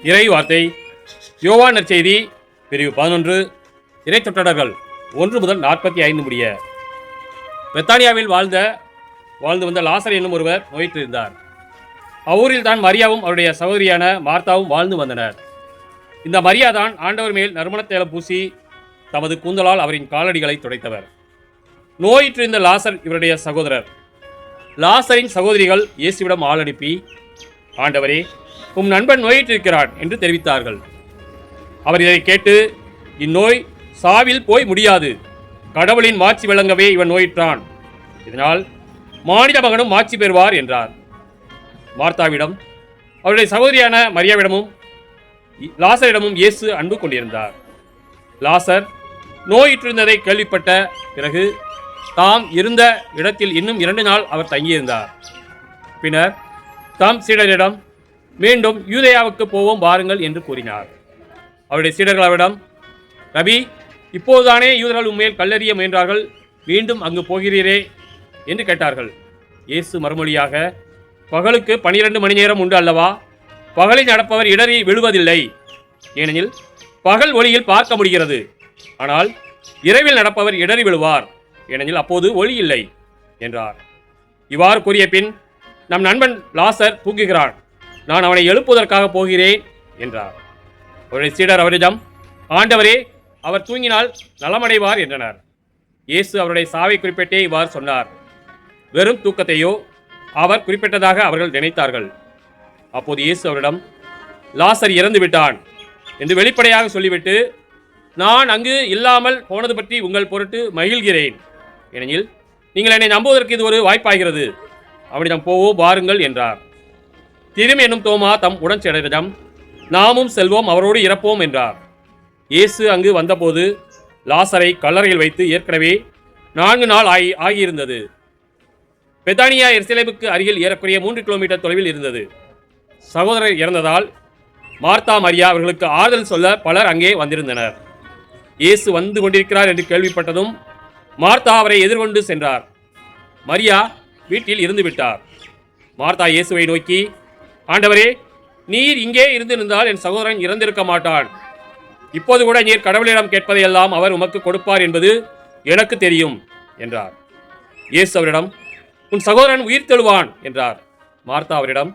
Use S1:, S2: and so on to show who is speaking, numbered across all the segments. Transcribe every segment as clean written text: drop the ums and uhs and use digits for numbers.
S1: இறை வார்த்தை யோவான் நற்செய்தி பிரிவு 11 இறை சொற்றொடர்கள் 1 முதல் 45 முடிய. பெத்தானியாவில் வாழ்ந்து வந்த லாசர் என்னும் ஒருவர் நோயிற்றிருந்தார். அவ்வூரில் தான் மரியாவும் அவருடைய சகோதரியான மார்த்தாவும் வாழ்ந்து வந்தனர். இந்த மரியா தான் ஆண்டவர் மேல் நறுமண தைலம் பூசி தமது கூந்தலால் அவரின் காலடிகளை துடைத்தவர். நோயிற்றிருந்த லாசர் இவருடைய சகோதரர். லாசரின் சகோதரிகள் இயேசுவிடம் ஆள் அனுப்பி, ஆண்டவரே, உம் நண்பன் நோயிற்றிருக்கிறான் என்று தெரிவித்தார்கள். அவர் இதை கேட்டு, இந்நோய் சாவில் போய் முடியாது, கடவுளின் மாட்சி விளங்கவே இவன் நோயிற்றான், இதனால் மானிட மகனும் மாட்சி பெறுவார் என்றார். மார்த்தாவிடம் அவருடைய சகோதரியான மரியாவிடமும் லாசரிடமும் இயேசு அன்பு கொண்டிருந்தார். லாசர் நோயிற்றிருந்ததை கேள்விப்பட்ட பிறகு தாம் இருந்த இடத்தில் இன்னும் 2 நாள் அவர் தங்கியிருந்தார். பின்னர் தாம் சீடரிடம், மீண்டும் யூதேயாவுக்கு போவோம் வாருங்கள் என்று கூறினார். அவருடைய சீடர்கள் அவரிடம், ரபி, இப்போதுதானே யூதர்கள் உண்மையில் கல்லெறிய முயன்றார்கள், மீண்டும் அங்கு போகிறீரே என்று கேட்டார்கள். இயேசு மறுமொழியாக, பகலுக்கு 12 மணி நேரம் உண்டு அல்லவா? பகலில் நடப்பவர் இடறி விழுவதில்லை, ஏனெனில் பகல் ஒளியில் பார்க்க முடிகிறது. ஆனால் இரவில் நடப்பவர் இடறி விழுவார், ஏனெனில் அப்போது ஒளி இல்லை என்றார். இவ்வாறு கூறிய பின், நம் நண்பன் லாசர் தூங்குகிறான், நான் அவனை எழுப்புவதற்காக போகிறேன் என்றார். அவருடைய சீடர் அவரிடம், ஆண்டவரே, அவர் தூங்கினால் நலமடைவார் என்றனர். இயேசு அவருடைய சாவை குறிப்பிட்டே இவ்வாறு சொன்னார். வெறும் தூக்கத்தையோ அவர் குறிப்பிட்டதாக அவர்கள் நினைத்தார்கள். அப்போது இயேசு அவரிடம், லாசர் இறந்து விட்டான் என்று வெளிப்படையாக சொல்லிவிட்டு, நான் அங்கு இல்லாமல் போனது பற்றி உங்கள் பொருட்டு மகிழ்கிறேன், ஏனெனில் நீங்கள் என்னை நம்புவதற்கு இது ஒரு வாய்ப்பாகிறது. அவனிடம் போவோம் வாருங்கள் என்றார். திரும் என்னும் தோமா தம் உடன்செயலரிடம், நாமும் செல்வோம், அவரோடு இறப்போம் என்றார். இயேசு அங்கு வந்தபோது லாசரை கல்லறையில் வைத்து ஏற்கனவே 4 நாள் ஆகியிருந்தது. பெத்தானியா எருசலேமுக்கு அருகில் ஏறக்குறைய 3 கிலோமீட்டர் தொலைவில் இருந்தது. சகோதரர் இறந்ததால் மார்த்தா மரியா அவர்களுக்கு ஆறுதல் சொல்ல பலர் அங்கே வந்திருந்தனர். இயேசு வந்து கொண்டிருக்கிறார் என்று கேள்விப்பட்டதும் மார்த்தா அவரை எதிர்கொண்டு சென்றார். மரியா வீட்டில் இருந்து விட்டார். மார்த்தா இயேசுவை நோக்கி, ஆண்டவரே, நீர் இங்கே இருந்திருந்தால் என் சகோதரன் இறந்திருக்க மாட்டான். இப்போது கூட நீர் கடவுளிடம் கேட்பதையெல்லாம் அவர் உமக்கு கொடுப்பார் என்பது எனக்கு தெரியும் என்றார். இயேசு அவரிடம், உன் சகோதரன் உயிர்த்தெழுவான் என்றார். மார்த்தா அவரிடம்,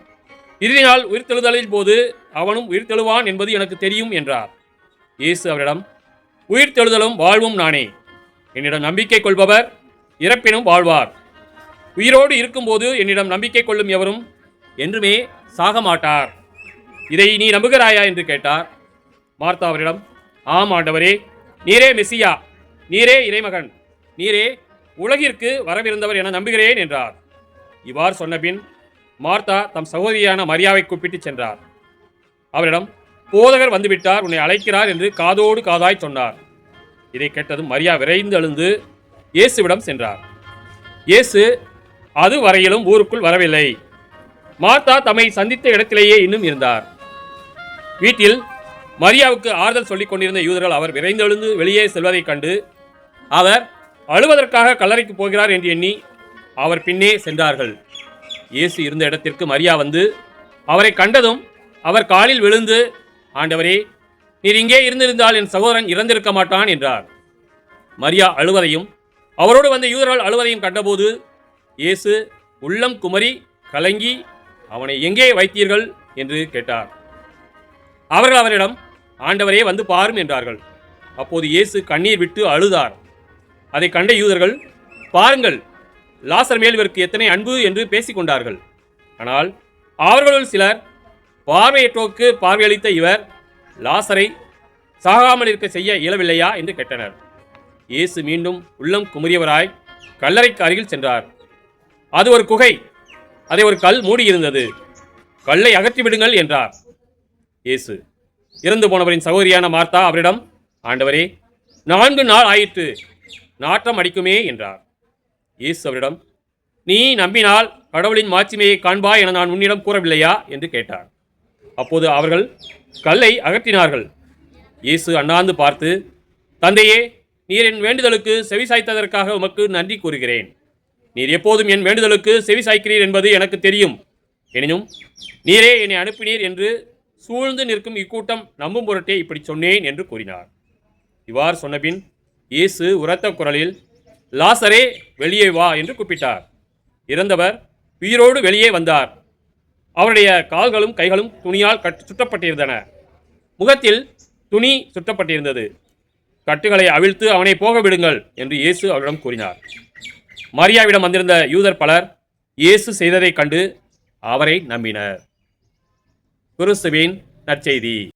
S1: இறுதி நாள் உயிர்த்தெழுதலின் போது அவனும் உயிர்த்தெழுவான் என்பது எனக்கு தெரியும் என்றார். இயேசு அவரிடம், உயிர்த்தெழுதலும் வாழ்வும் நானே. என்னிடம் நம்பிக்கை கொள்பவர் இறப்பினும் வாழ்வார். உயிரோடு இருக்கும்போது என்னிடம் நம்பிக்கை கொள்ளும் எவரும் என்றுமே சாக மாட்டார். இதை நீ நம்புகிறாயா என்று கேட்டார். மார்த்தா அவரிடம், ஆம் ஆண்டவரே, நீரே மெசியா, நீரே இறைமகன், நீரே உலகிற்கு வரவிருந்தவர் என நம்புகிறேன் என்றார். இவ்வாறு சொன்னபின் மார்த்தா தம் சகோதரியான மரியாவை கூப்பிட்டு சென்றார். அவரிடம், போதகர் வந்துவிட்டார், உன்னை அழைக்கிறார் என்று காதோடு காதாய் சொன்னார். இதை கேட்டதும் மரியா விரைந்து எழுந்து இயேசுவிடம் சென்றார். இயேசு அது வரையிலும் ஊருக்குள் வரவில்லை. மார்த்தா தம்மை சந்தித்த இடத்திலேயே இன்னும் இருந்தார். வீட்டில் மரியாவுக்கு ஆறுதல் சொல்லிக் கொண்டிருந்த யூதர்கள் அவர் விரைந்தெழுந்து வெளியே செல்வதைக் கண்டு அவர் அழுவதற்காக கல்லறைக்கு போகிறார் என்று எண்ணி அவர் பின்னே சென்றார்கள். இயேசு இருந்த இடத்திற்கு மரியா வந்து அவரை கண்டதும் அவர் காலில் விழுந்து, ஆண்டவரே, நீர் இங்கே இருந்திருந்தால் என் சகோதரன் இறந்திருக்க மாட்டான் என்றார். மரியா அழுவதையும் அவரோடு வந்த யூதர்கள் அழுவதையும் கண்டபோது இயேசு உள்ளம் குமரி கலங்கி, அவனை எங்கே வைத்தீர்கள் என்று கேட்டார். அவர்கள் அவரிடம், ஆண்டவரே, வந்து பாரும் என்றார்கள். அப்போது இயேசு கண்ணீர் விட்டு அழுதார். அதை கண்ட யூதர்கள், பாருங்கள், லாசர் மேல் இவருக்கு எத்தனை அன்பு என்று பேசிக்கொண்டார்கள். ஆனால் அவர்களுள் சிலர், பார்வையற்றோருக்கு பார்வையளித்த இவர் லாசரை சாகாமல் இருக்க செய்ய இயலவில்லையா என்று கேட்டனர். இயேசு மீண்டும் உள்ளம் குமுறியவராய் கல்லறைக்கு அருகில் சென்றார். அது ஒரு குகை, அதை ஒரு கல் மூடியிருந்தது. கல்லை அகற்றிவிடுங்கள் என்றார். இயேசு இறந்து போனவரின் சகோதரியான மார்த்தா அவரிடம், ஆண்டவரே, 4 நாள் ஆயிற்று, நாற்றம் அடிக்குமே என்றார். இயேசு அவரிடம், நீ நம்பினால் கடவுளின் மாட்சிமையை காண்பாய் என நான் உன்னிடம் கூறவில்லையா என்று கேட்டார். அப்போது அவர்கள் கல்லை அகற்றினார்கள். இயேசு அண்ணாந்து பார்த்து, தந்தையே, நீர் என் வேண்டுதலுக்கு செவிசாய்த்ததற்காக உமக்கு நன்றி கூறுகிறேன். நீர் எப்போதும் என் வேண்டுதலுக்கு செவிசாய்க்கிறீர் என்பது எனக்கு தெரியும். எனினும் நீரே என்னை அனுப்பினீர் என்று சூழ்ந்து நிற்கும் இக்கூட்டம் நம்பும் பொருட்டே இப்படி சொன்னேன் என்று கூறினார். இவ்வாறு சொன்னபின் இயேசு உரத்த குரலில், லாசரே, வெளியே வா என்று கூப்பிட்டார். இறந்தவர் உயிரோடு வெளியே வந்தார். அவருடைய கால்களும் கைகளும் துணியால் சுற்றப்பட்டிருந்தன. முகத்தில் துணி சுற்றப்பட்டிருந்தது. கட்டுகளை அவிழ்த்து அவனை போக விடுங்கள் என்று இயேசு அவரிடம் கூறினார். மரியாவிடம் வந்திருந்த யூதர் பலர் இயேசு செய்ததைக் கண்டு அவரை நம்பினர். கிறிஸ்துவின் நற்செய்தி.